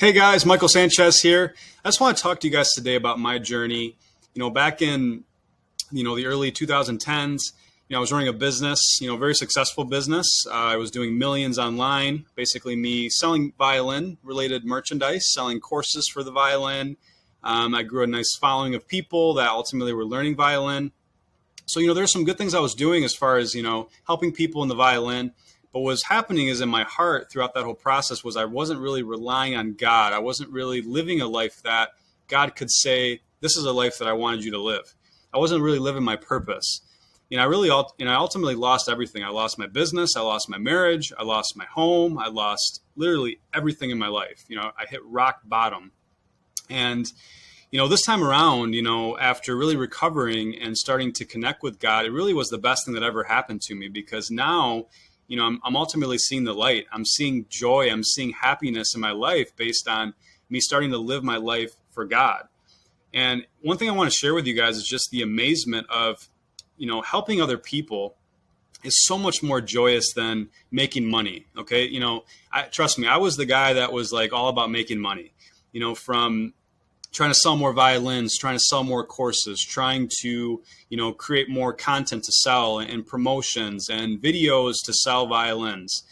Hey guys, Michael Sanchez here. I just want to talk to you guys today about my journey. Back in, the early 2010s, I was running a business, very successful business. I was doing millions online, basically me selling violin related merchandise, selling courses for the violin. I grew a nice following of people that ultimately were learning violin. So, there's some good things I was doing as far as, helping people in the violin. But what was happening is in my heart throughout that whole process was I wasn't really relying on God. I wasn't really living a life that God could say, this is a life that I wanted you to live. I wasn't really living my purpose. I ultimately lost everything. I lost my business. I lost my marriage. I lost my home. I lost literally everything in my life. I hit rock bottom. And, this time around, after really recovering and starting to connect with God, it really was the best thing that ever happened to me, because now, I'm ultimately seeing the light. I'm seeing joy. I'm seeing happiness in my life based on me starting to live my life for God. And one thing I want to share with you guys is just the amazement of, helping other people is so much more joyous than making money. Okay. Trust me, I was the guy that was like all about making money, from trying to sell more violins, trying to sell more courses, trying to, create more content to sell and promotions and videos to sell violins.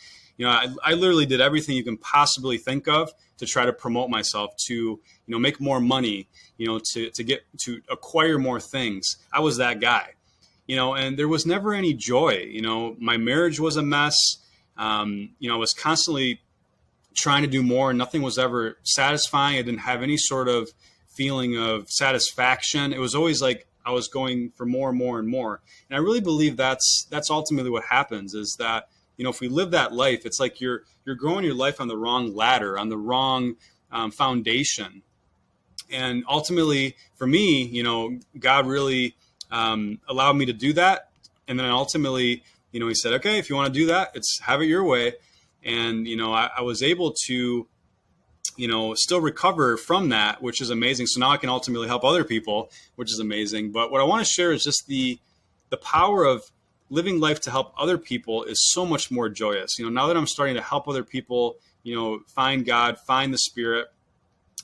I literally did everything you can possibly think of to try to promote myself, to, make more money, to acquire more things. I was that guy, and there was never any joy. My marriage was a mess. I was constantly trying to do more, and nothing was ever satisfying. I didn't have any sort of feeling of satisfaction. It was always like I was going for more and more and more. And I really believe that's ultimately what happens, is that, if we live that life, it's like you're growing your life on the wrong ladder, on the wrong foundation. And ultimately for me, God really allowed me to do that. And then ultimately, he said, okay, if you want to do that, have it your way. And, I was able to, still recover from that, which is amazing. So now I can ultimately help other people, which is amazing. But what I want to share is just the power of living life to help other people is so much more joyous. Now that I'm starting to help other people, find God, find the Spirit,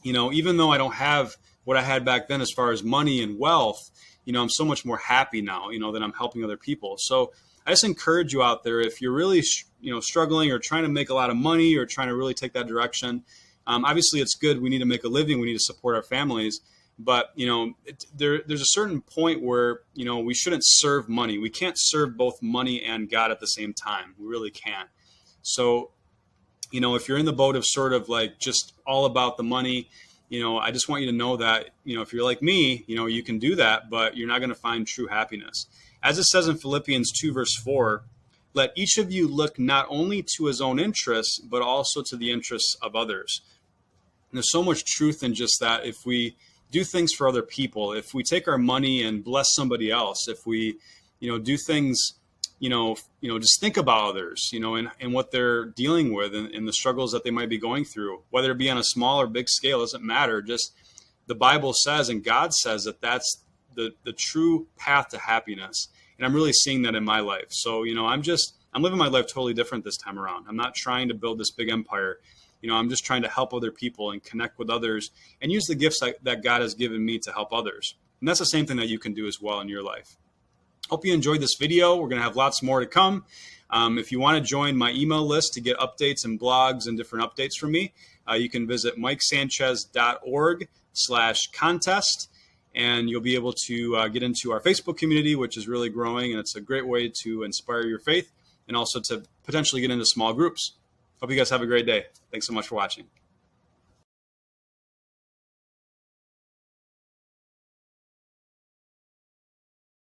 even though I don't have what I had back then as far as money and wealth, I'm so much more happy now, that I'm helping other people. So I just encourage you out there, if you're really, struggling or trying to make a lot of money or trying to really take that direction. Obviously, it's good. We need to make a living. We need to support our families. But, there's a certain point where, we shouldn't serve money. We can't serve both money and God at the same time. We really can't. So, if you're in the boat of sort of like just all about the money, I just want you to know that, if you're like me, you can do that, but you're not going to find true happiness. As it says in Philippians 2, verse 4, let each of you look not only to his own interests, but also to the interests of others. And there's so much truth in just that. If we do things for other people, if we take our money and bless somebody else, if we, do things, just think about others, and what they're dealing with and the struggles that they might be going through, whether it be on a small or big scale, doesn't matter. Just the Bible says and God says that that's the true path to happiness. And I'm really seeing that in my life. So, I'm living my life totally different this time around. I'm not trying to build this big empire. I'm just trying to help other people and connect with others and use the gifts that God has given me to help others. And that's the same thing that you can do as well in your life. Hope you enjoyed this video. We're going to have lots more to come. If you want to join my email list to get updates and blogs and different updates from me, you can visit mikesanchez.org/contest. And you'll be able to get into our Facebook community, which is really growing. And it's a great way to inspire your faith and also to potentially get into small groups. Hope you guys have a great day. Thanks so much for watching.